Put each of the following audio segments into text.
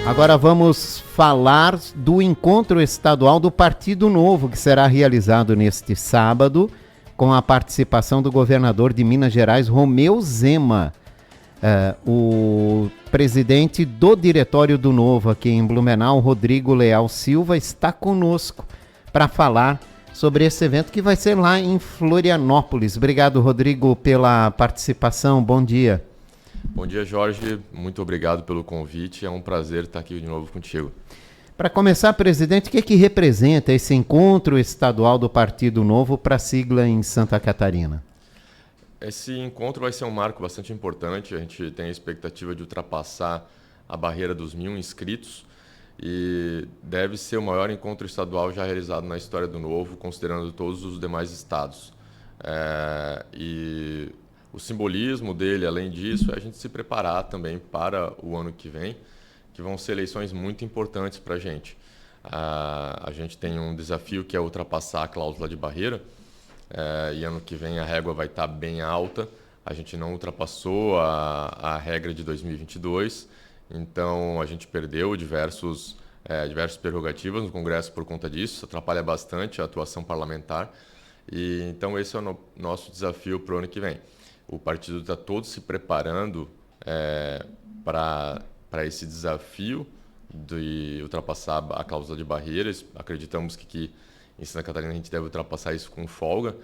Agora vamos falar do encontro estadual do Partido Novo, que será realizado neste sábado, com a participação do governador de Minas Gerais, Romeu Zema. O presidente do Diretório do Novo aqui em Blumenau, Rodrigo Leal Silva, está conosco para falar sobre esse evento que vai ser lá em Florianópolis. Obrigado, Rodrigo, pela participação. Bom dia. Bom dia, Jorge. Muito obrigado pelo convite. É um prazer estar aqui de novo contigo. Para começar, presidente, o que representa esse encontro estadual do Partido Novo para a sigla em Santa Catarina? Esse encontro vai ser um marco bastante importante. A gente tem a expectativa de ultrapassar a barreira dos 1.000 inscritos e deve ser o maior encontro estadual já realizado na história do Novo, considerando todos os demais estados. E o simbolismo dele, além disso, é a gente se preparar também para o ano que vem, que vão ser eleições muito importantes para a gente. A gente tem um desafio que é ultrapassar a cláusula de barreira, e ano que vem a régua vai estar bem alta. A gente não ultrapassou a regra de 2022, então a gente perdeu diversas prerrogativas no Congresso por conta disso. Isso atrapalha bastante a atuação parlamentar. E então esse é o nosso desafio para o ano que vem. O partido está todo se preparando para esse desafio de ultrapassar a cláusula de barreiras. Acreditamos que em Santa Catarina a gente deve ultrapassar isso com folga,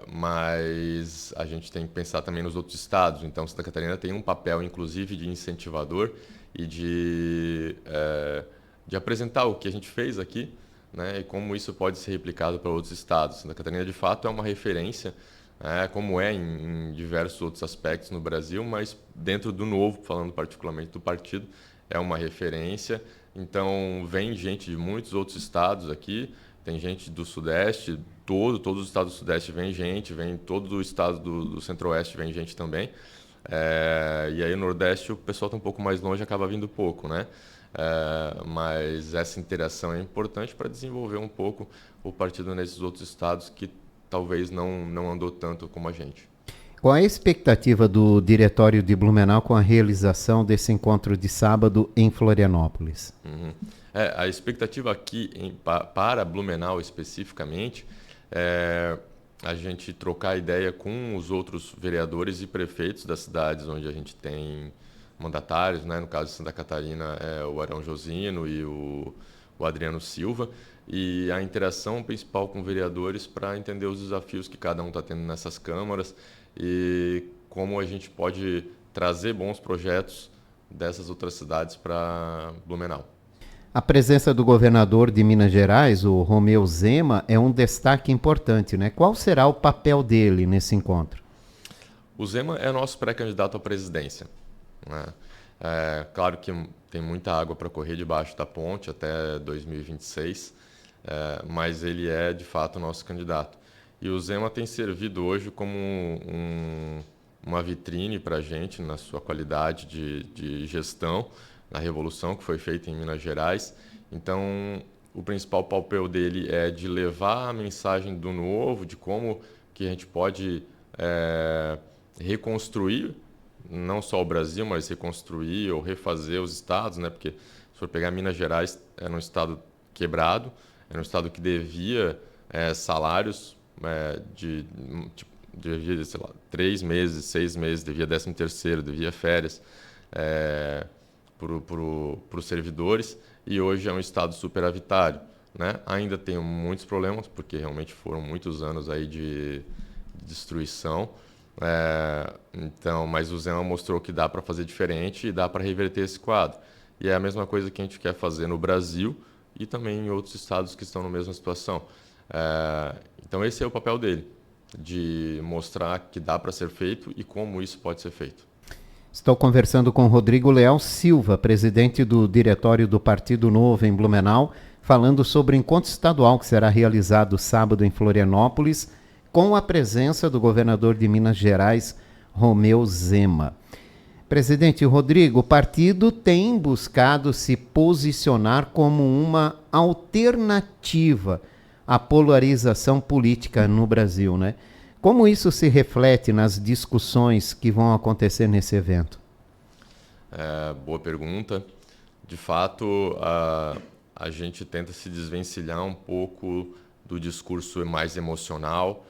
mas a gente tem que pensar também nos outros estados. Então, Santa Catarina tem um papel, inclusive, de incentivador e de apresentar o que a gente fez aqui, né, e como isso pode ser replicado para outros estados. Santa Catarina, de fato, é uma referência, como é em diversos outros aspectos no Brasil, mas dentro do Novo, falando particularmente do partido, é uma referência. Então, vem gente de muitos outros estados aqui, tem gente do Sudeste, todos os estados do Sudeste vem gente, vem todo o estado do Centro-Oeste vem gente também. E aí no Nordeste o pessoal está um pouco mais longe, acaba vindo pouco, né? Mas essa interação é importante para desenvolver um pouco o partido nesses outros estados que talvez não andou tanto como a gente. Qual é a expectativa do Diretório de Blumenau com a realização desse encontro de sábado em Florianópolis? A expectativa aqui para Blumenau especificamente é a gente trocar ideia com os outros vereadores e prefeitos das cidades onde a gente tem mandatários, né? No caso de Santa Catarina é o Arão Josino e o Adriano Silva, e a interação principal com vereadores para entender os desafios que cada um está tendo nessas câmaras e como a gente pode trazer bons projetos dessas outras cidades para Blumenau. A presença do governador de Minas Gerais, o Romeu Zema, é um destaque importante, né? Qual será o papel dele nesse encontro? O Zema é nosso pré-candidato à presidência, né? Claro que tem muita água para correr debaixo da ponte até 2026, mas ele é, de fato, o nosso candidato. E o Zema tem servido hoje como uma vitrine para a gente na sua qualidade de gestão, na revolução que foi feita em Minas Gerais. Então, o principal papel dele é de levar a mensagem do Novo, de como que a gente pode reconstruir, não só o Brasil, mas reconstruir ou refazer os estados, né? Porque se for pegar Minas Gerais, era um estado quebrado, era um estado que devia salários devia, sei lá, 3 meses, 6 meses, devia 13º, devia férias para os servidores, e hoje é um estado superavitário, né? Ainda tem muitos problemas, porque realmente foram muitos anos aí de destruição, então, mas o Zema mostrou que dá para fazer diferente e dá para reverter esse quadro. E é a mesma coisa que a gente quer fazer no Brasil e também em outros estados que estão na mesma situação. Então esse é o papel dele, de mostrar que dá para ser feito e como isso pode ser feito. Estou conversando com Rodrigo Leal Silva, presidente do Diretório do Partido Novo em Blumenau, falando sobre o encontro estadual que será realizado sábado em Florianópolis, com a presença do governador de Minas Gerais, Romeu Zema. Presidente Rodrigo, o partido tem buscado se posicionar como uma alternativa à polarização política no Brasil, né? Como isso se reflete nas discussões que vão acontecer nesse evento? Boa pergunta. de fato, a gente tenta se desvencilhar um pouco do discurso mais emocional,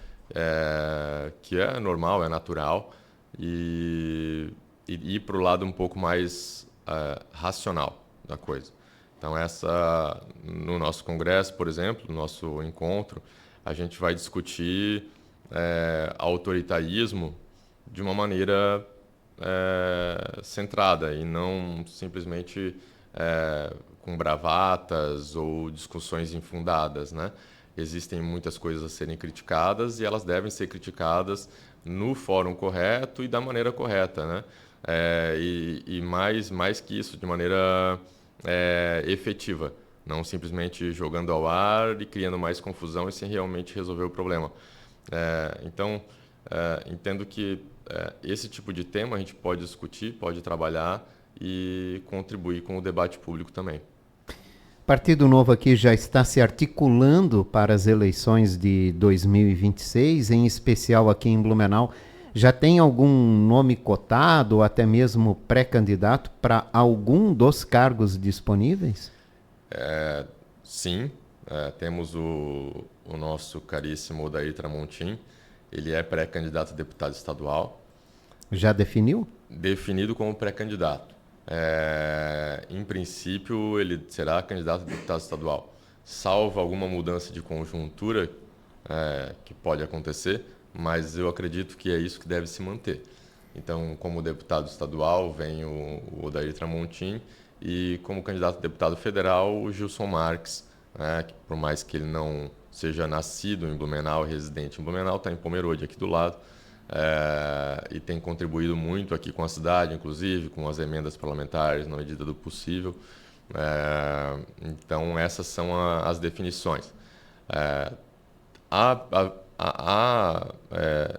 que é normal, é natural, e ir para o lado um pouco mais racional da coisa. Então, no nosso congresso, por exemplo, no nosso encontro, a gente vai discutir autoritarismo de uma maneira centrada e não simplesmente com bravatas ou discussões infundadas, né? Existem muitas coisas a serem criticadas e elas devem ser criticadas no fórum correto e da maneira correta, né? E mais que isso, de maneira efetiva, não simplesmente jogando ao ar e criando mais confusão e sem realmente resolver o problema. Então, entendo que esse tipo de tema a gente pode discutir, pode trabalhar e contribuir com o debate público também. O Partido Novo aqui já está se articulando para as eleições de 2026, em especial aqui em Blumenau. Já tem algum nome cotado ou até mesmo pré-candidato para algum dos cargos disponíveis? Sim, temos o nosso caríssimo Odair Tramontim. Ele é pré-candidato a deputado estadual. Já definiu? Definido como pré-candidato. Em princípio, ele será candidato a deputado estadual. Salvo alguma mudança de conjuntura que pode acontecer, mas eu acredito que é isso que deve se manter. Então, como deputado estadual, vem o Odair Tramontim e como candidato a deputado federal, o Gilson Marques, que por mais que ele não seja nascido em Blumenau, residente em Blumenau, está em Pomerode, aqui do lado, e tem contribuído muito aqui com a cidade, inclusive com as emendas parlamentares na medida do possível. Então, essas são as definições. Há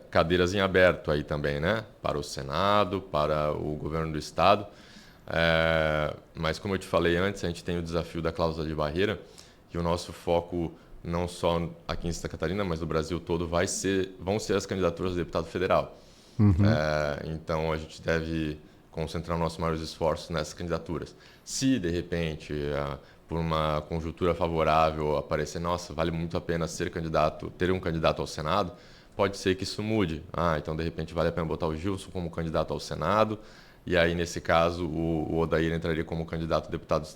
cadeiras em aberto aí também, né? Para o Senado, para o governo do Estado. Mas, como eu te falei antes, a gente tem o desafio da cláusula de barreira, que o nosso foco, não só aqui em Santa Catarina, mas no Brasil todo, vão ser as candidaturas a deputado federal. Uhum. Então, a gente deve concentrar nossos maiores esforços nessas candidaturas. Se, de repente, por uma conjuntura favorável, aparecer, nossa, vale muito a pena ter um candidato ao Senado, pode ser que isso mude. Então, de repente, vale a pena botar o Gilson como candidato ao Senado, e aí, nesse caso, o Odair entraria como candidato a deputado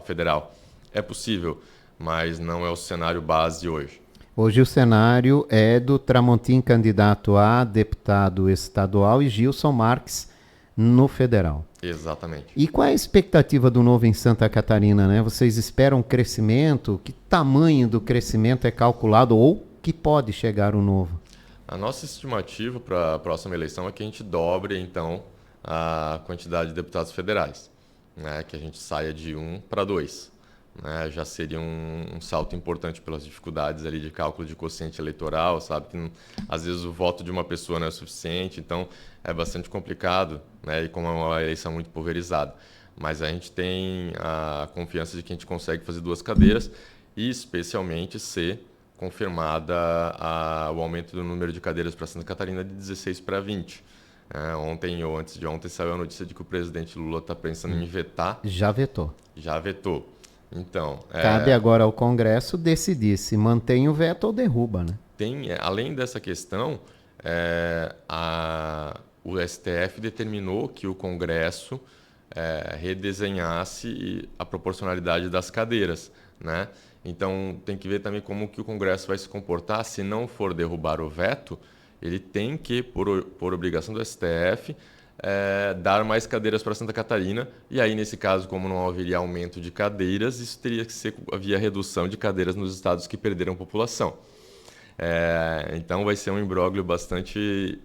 federal. É possível, mas não é o cenário base hoje. Hoje o cenário é do Tramontim candidato a deputado estadual e Gilson Marques no federal. Exatamente. E qual é a expectativa do Novo em Santa Catarina, né? Vocês esperam crescimento? Que tamanho do crescimento é calculado ou que pode chegar o Novo? A nossa estimativa para a próxima eleição é que a gente dobre, então, a quantidade de deputados federais, né? Que a gente saia de 1 para 2. Né? Já seria um salto importante pelas dificuldades ali de cálculo de quociente eleitoral, sabe? Que às vezes o voto de uma pessoa não é suficiente, então é bastante complicado, né? E como é uma eleição muito pulverizada. Mas a gente tem a confiança de que a gente consegue fazer 2 cadeiras e especialmente ser confirmada o aumento do número de cadeiras para Santa Catarina de 16 para 20. Ontem ou antes de ontem saiu a notícia de que o presidente Lula está pensando em vetar. Já vetou. Já vetou. Então, cabe agora ao Congresso decidir se mantém o veto ou derruba, né? Além dessa questão, o STF determinou que o Congresso redesenhasse a proporcionalidade das cadeiras, né? Então, tem que ver também como que o Congresso vai se comportar. Se não for derrubar o veto, ele tem que, por obrigação do STF, dar mais cadeiras para Santa Catarina, e aí, nesse caso, como não haveria aumento de cadeiras, isso teria que ser via redução de cadeiras nos estados que perderam população. Então, vai ser um imbróglio bastante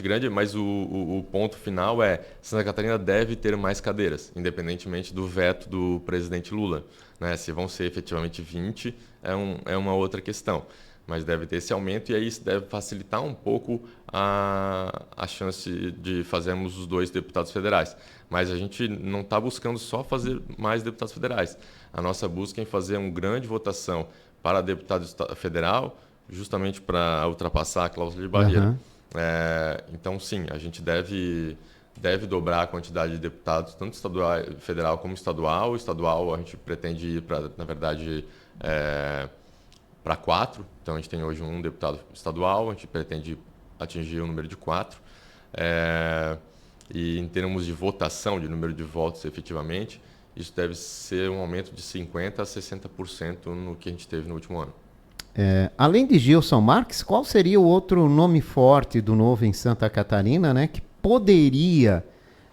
grande, mas o ponto final Santa Catarina deve ter mais cadeiras, independentemente do veto do presidente Lula. Né? Se vão ser efetivamente 20, é uma outra questão. Mas deve ter esse aumento e aí isso deve facilitar um pouco a chance de fazermos os 2 deputados federais. Mas a gente não está buscando só fazer mais deputados federais. A nossa busca é fazer uma grande votação para deputado federal, justamente para ultrapassar a cláusula de barreira. Uhum. Então, sim, a gente deve deve dobrar a quantidade de deputados, tanto estadual, federal como estadual. O estadual a gente pretende ir para, na verdade, para 4. Então a gente tem hoje um deputado estadual, a gente pretende atingir o número de 4. E em termos de votação, de número de votos efetivamente, isso deve ser um aumento de 50% a 60% no que a gente teve no último ano. Além de Gilson Marques, qual seria o outro nome forte do Novo em Santa Catarina, né, que poderia,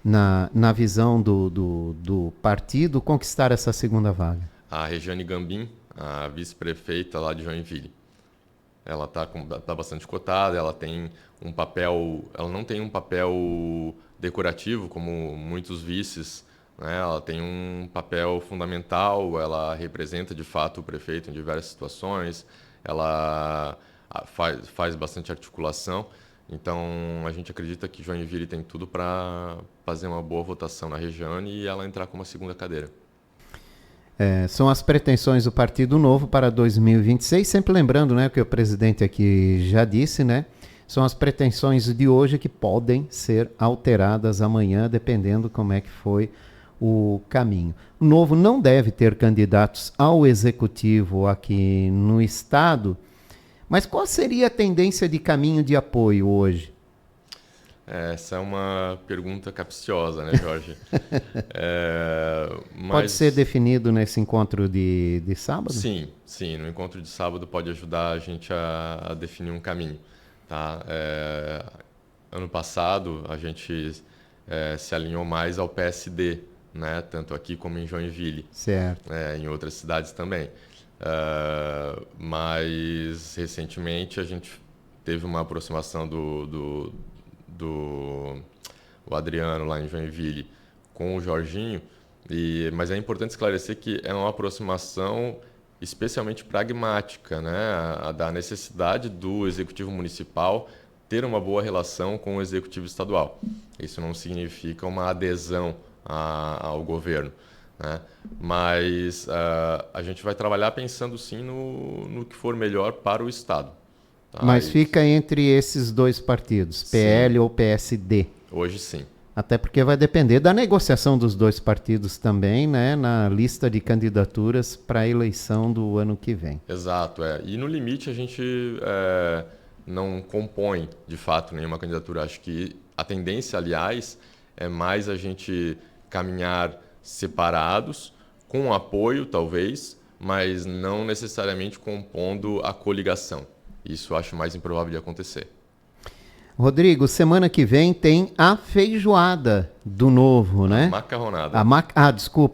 na visão do partido, conquistar essa segunda vaga? A Regiane Gambim, a vice-prefeita lá de Joinville. Ela está bastante cotada, ela tem um papel, ela não tem um papel decorativo como muitos vices, né? Ela tem um papel fundamental, ela representa de fato o prefeito em diversas situações, ela faz bastante articulação, então a gente acredita que Joinville tem tudo para fazer uma boa votação na Regiane e ela entrar com uma segunda cadeira. São as pretensões do Partido Novo para 2026, sempre lembrando, né, o que o presidente aqui já disse, né, são as pretensões de hoje que podem ser alteradas amanhã, dependendo como é que foi o caminho. O Novo não deve ter candidatos ao executivo aqui no estado, mas qual seria a tendência de caminho de apoio hoje? Essa é uma pergunta capciosa, né, Jorge? Pode ser definido nesse encontro de sábado? Sim. No encontro de sábado pode ajudar a gente a definir um caminho. Tá? Ano passado, a gente se alinhou mais ao PSD, né? Tanto aqui como em Joinville. Certo. Em outras cidades também. Mas, recentemente, a gente teve uma aproximação do Adriano lá em Joinville com o Jorginho, mas é importante esclarecer que é uma aproximação especialmente pragmática, né? Da necessidade do Executivo Municipal ter uma boa relação com o Executivo Estadual. Isso não significa uma adesão ao governo, né? Mas a gente vai trabalhar pensando sim no que for melhor para o Estado. Tá? Mas fica entre esses dois partidos, PL ou PSD? Hoje sim. Até porque vai depender da negociação dos dois partidos também, né, na lista de candidaturas para a eleição do ano que vem. Exato. E no limite a gente não compõe, de fato, nenhuma candidatura. Acho que a tendência, aliás, é mais a gente caminhar separados, com apoio, talvez, mas não necessariamente compondo a coligação. Isso eu acho mais improvável de acontecer. Rodrigo, semana que vem tem a feijoada do Novo, né? Macarronada. A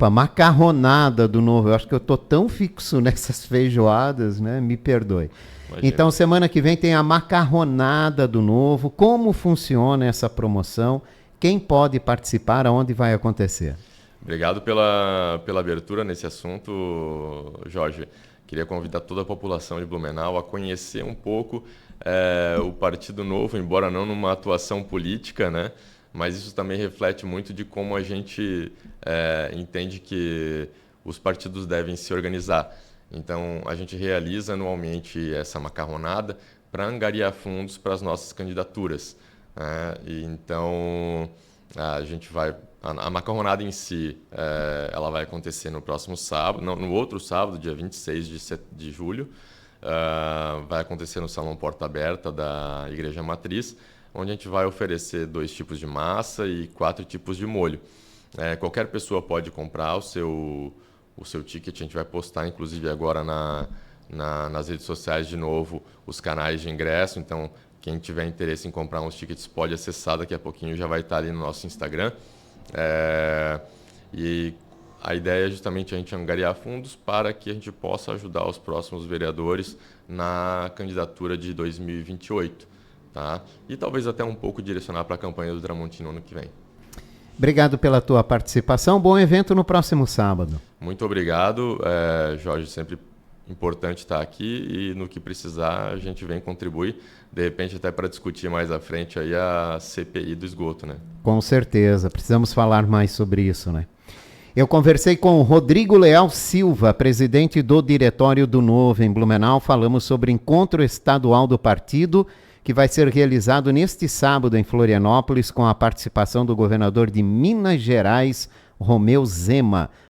macarronada do Novo. Eu acho que eu tô tão fixo nessas feijoadas, né? Me perdoe. Imagina. Então, semana que vem tem a macarronada do Novo. Como funciona essa promoção? Quem pode participar? Aonde vai acontecer? Obrigado pela abertura nesse assunto, Jorge. Queria convidar toda a população de Blumenau a conhecer um pouco o Partido Novo, embora não numa atuação política, né? Mas isso também reflete muito de como a gente entende que os partidos devem se organizar. Então, a gente realiza anualmente essa macarronada para angariar fundos para as nossas candidaturas, né? E então, a gente vai... A macarronada em si, ela vai acontecer no próximo sábado, no outro sábado, dia 26 de julho. Vai acontecer no Salão Porta Aberta da Igreja Matriz, onde a gente vai oferecer 2 tipos de massa e 4 tipos de molho. Qualquer pessoa pode comprar o seu ticket, a gente vai postar, inclusive, agora nas redes sociais, de novo, os canais de ingresso. Então, quem tiver interesse em comprar uns tickets pode acessar, daqui a pouquinho já vai estar ali no nosso Instagram. E a ideia é justamente a gente angariar fundos para que a gente possa ajudar os próximos vereadores na candidatura de 2028, tá? E talvez até um pouco direcionar para a campanha do Tramontino ano que vem. Obrigado pela tua participação. Bom evento no próximo sábado. Muito obrigado, Jorge. Sempre importante estar aqui e no que precisar a gente vem contribuir, de repente até para discutir mais à frente aí a CPI do esgoto, né? Com certeza, precisamos falar mais sobre isso, né? Eu conversei com o Rodrigo Leal Silva, presidente do Diretório do Novo em Blumenau. Falamos sobre o encontro estadual do partido, que vai ser realizado neste sábado em Florianópolis com a participação do governador de Minas Gerais, Romeu Zema.